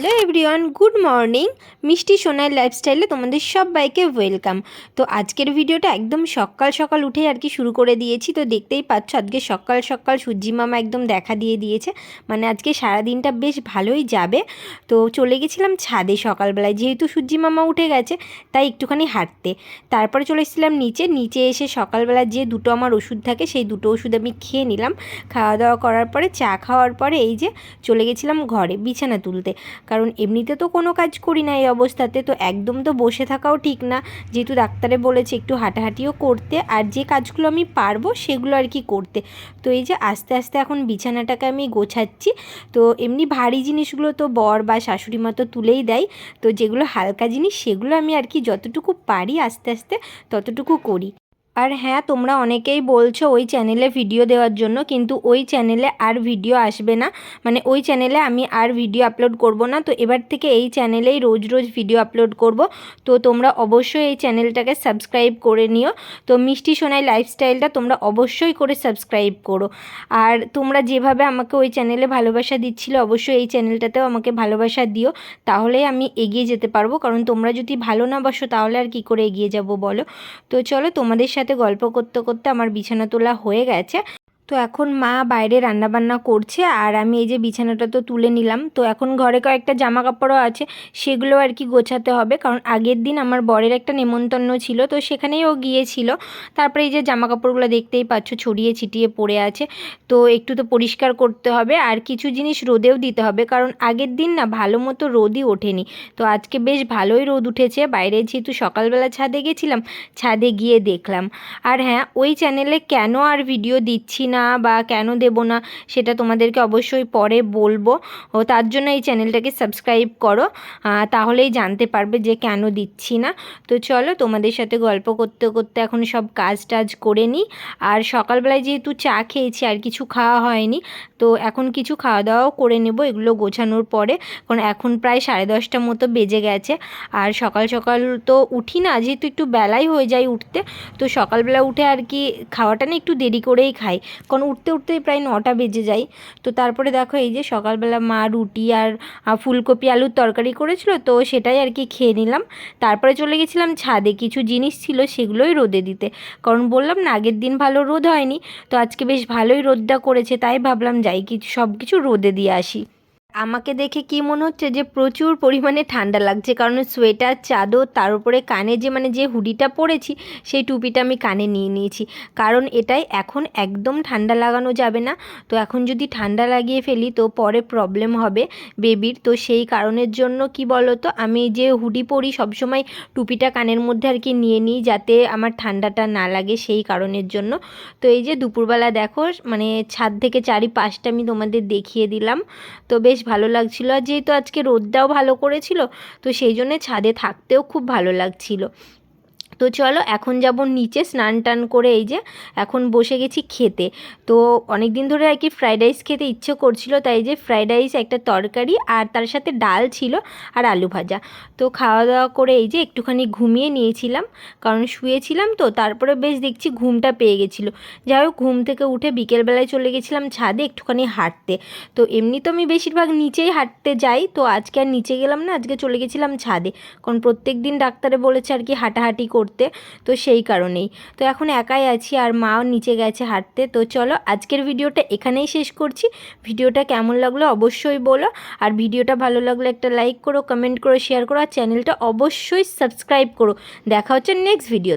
Hello everyone, good morning. মিষ্টি সোনার লাইফস্টাইলে তোমাদের সবাইকে ওয়েলকাম। তো আজকের ভিডিওটা একদম সকাল সকাল উঠেই আর কি শুরু করে দিয়েছি। তো দেখতেই পাচ্ছ আজকে সকাল সকাল সূর্যি মামা একদম দেখা দিয়ে দিয়েছে, মানে আজকে সারাদিনটা বেশ ভালোই যাবে। তো চলে গেছিলাম ছাদে সকালবেলায়, যেহেতু সূর্যি মামা উঠে গেছে তাই একটুখানি হাঁটতে। তারপরে চলে এসেছিলাম নিচে এসে সকালবেলা যে দুটো আমার ওষুধ থাকে সেই দুটো ওষুধ আমি খেয়ে নিলাম। খাওয়া দাওয়া করার পরে চা খাওয়ার পরে এই যে চলে গেছিলাম ঘরে বিছানা তুলতে, কারণ এমনিতে তো কোনো কাজ করি না এই অবস্থাতে। তো একদম তো বসে থাকাও ঠিক না, যেহেতু ডাক্তারে বলেছে একটু হাঁটাহাঁটিও করতে, আর যে কাজগুলো আমি পারবো সেগুলো আর কি করতে। তো এই যে আস্তে আস্তে এখন বিছানাটাকে আমি গোছাচ্ছি। তো এমনি ভারী জিনিসগুলো তো বর বা শাশুড়ি মা তো তুলেই দেয়, তো যেগুলো হালকা জিনিস সেগুলো আমি আর কি যতটুকু পারি আস্তে আস্তে ততটুকু করি। আর হ্যাঁ, তোমরা অনেকেই বলছো ওই চ্যানেলে ভিডিও দেওয়ার জন্য, কিন্তু ওই চ্যানেলে আর ভিডিও আসবে না, মানে ওই চ্যানেলে আমি আর ভিডিও আপলোড করব না। তো এবার থেকে এই চ্যানেলেই রোজ রোজ ভিডিও আপলোড করব। তো তোমরা অবশ্যই এই চ্যানেলটাকে সাবস্ক্রাইব করে নিও। তো মিষ্টি সোনাই লাইফস্টাইলটা তোমরা অবশ্যই করে সাবস্ক্রাইব করো। আর তোমরা যেভাবে আমাকে ওই চ্যানেলে ভালোবাসা দিচ্ছিলে অবশ্যই এই চ্যানেলটাতেও আমাকে ভালোবাসা দিও, তাহলেই আমি এগিয়ে যেতে পারবো। কারণ তোমরা যদি ভালো না বাসো তাহলে আর কি করে এগিয়ে যাব বলো। তো চলো, তোমাদের সাথে গল্প করতে করতে আমার বিছানা তোলা হয়ে গেছে। তো এখন মা বাইরে রান্নাবান্না করছে আর আমি এই যে বিছানাটা তো তুলে নিলাম। তো এখন ঘরে কয়েকটা জামা কাপড়ও আছে, সেগুলো আর কি গোছাতে হবে, কারণ আগের দিন আমার বরের একটা নেমন্তন্ন ছিল, তো সেখানেই ও গিয়েছিল। তারপরে এই যে জামা কাপড়গুলো দেখতেই পাচ্ছ ছড়িয়ে ছিটিয়ে পড়ে আছে, তো একটু তো পরিষ্কার করতে হবে। আর কিছু জিনিস রোদেও দিতে হবে, কারণ আগের দিন না ভালো মতো রোদই ওঠেনি। তো আজকে বেশ ভালোই রোদ উঠেছে বাইরে, যেহেতু সকালবেলা ছাদে গেছিলাম, ছাদে গিয়ে দেখলাম। আর হ্যাঁ, ওই চ্যানেলে কেন আর ভিডিও দিচ্ছি না বা কেন দেব না সেটা তোমাদেরকে অবশ্যই পরে বলবো। ও তার জন্য এই চ্যানেলটাকে সাবস্ক্রাইব করো, তাহলেই জানতে পারবে যে কেন দিচ্ছি না। তো চলো, তোমাদের সাথে গল্প করতে করতে এখন সব কাজ টাজ করে নিই। আর সকালবেলায় যেহেতু চা খেয়েছি আর কিছু খাওয়া হয়নি, তো এখন কিছু খাওয়া দাওয়াও করে নেব এগুলো গোছানোর পরে, কারণ এখন প্রায় 10:30 মতো বেজে গেছে। আর সকাল সকাল তো উঠি না, যেহেতু একটু বেলাই হয়ে যায় উঠতে, তো সকালবেলা উঠে আর কি খাওয়াটা না একটু দেরি করেই খাই, কারণ উঠতে উঠতেই প্রায় 9টা বেজে যায়। তো তারপরে দেখো এই যে সকালবেলা মা রুটি আর ফুলকপি আলুর তরকারি করেছিল, তো সেটাই আর কি খেয়ে নিলাম। তারপরে চলে গেছিলাম ছাদে, কিছু জিনিস ছিল সেগুলোই রোদে দিতে, কারণ বললাম না আগের দিন ভালো রোদ হয়নি, তো আজকে বেশ ভালোই রোদটা করেছে, তাই ভাবলাম যাই কিছু সব কিছু রোদে দিয়ে আসি। আমাকে দেখে কি মনে হচ্ছে যে প্রচুর পরিমাণে ঠান্ডা লাগছে, কারণ সোয়েটার চাদর তার উপরে কানে যে হুডিটা পরেছি সেই টুপিটা আমি কানে নিয়ে নিয়েছি, কারণ এটাই এখন একদম ঠান্ডা লাগানো যাবে না। তো এখন যদি ঠান্ডা লাগিয়ে ফেলি তো পরে প্রবলেম হবে বেবির। তো সেই কারণের জন্য কি বলো তো, আমি যে হুডি পরি সবসময় টুপিটা কানের মধ্যে আর কি নিয়ে নিই, যাতে আমার ঠান্ডাটা না লাগে, সেই কারণের জন্য। তো এই যে দুপুরবেলা দেখো মানে ছাদ থেকে চারিপাশটা আমি তোমাদের দেখিয়ে দিলাম। তো বেশ ভালো লাগছিলো, আর যেহেতু আজকে রোদটাও ভালো করেছিল তো সেই জন্যে ছাদে থাকতেও খুব ভালো লাগছিল। তো চলো এখন যাব নিচে স্নান টান করে, এই যে এখন বসে গেছি খেতে। তো অনেক দিন ধরে আর কি ফ্রাইড রাইস খেতে ইচ্ছে করছিল, তাই যে ফ্রাইড রাইস একটা তরকারি আর তার সাথে ডাল ছিল আর আলু ভাজা। তো খাওয়া দাওয়া করে এই যে একটুখানি ঘুমিয়ে নিয়েছিলাম, কারণ শুয়েছিলাম তো, তারপরে বেশ দেখছি ঘুমটা পেয়ে গেছিলো। যাই হোক, ঘুম থেকে উঠে বিকেলবেলায় চলে গেছিলাম ছাদে একটুখানি হাঁটতে। তো এমনি তো আমি বেশিরভাগ নিচেই হাঁটতে যাই, তো আজকে আর নিচে গেলাম না, আজকে চলে গেছিলাম ছাদে, কারণ প্রত্যেক দিন ডাক্তারে বলেছে আর কি হাঁটাহাঁটি করতে, তো সেই কারণেই। তো এখন একাই আছি আর মাও নিচে গেছে হাঁটতে। তো চলো আজকের ভিডিওটা এখানেই শেষ করছি। ভিডিওটা কেমন লাগলো অবশ্যই বলো, আর ভিডিওটা ভালো লাগলে একটা লাইক করো, কমেন্ট করো, শেয়ার করো, আর চ্যানেলটা অবশ্যই সাবস্ক্রাইব করো। দেখা হচ্ছে নেক্সট ভিডিও।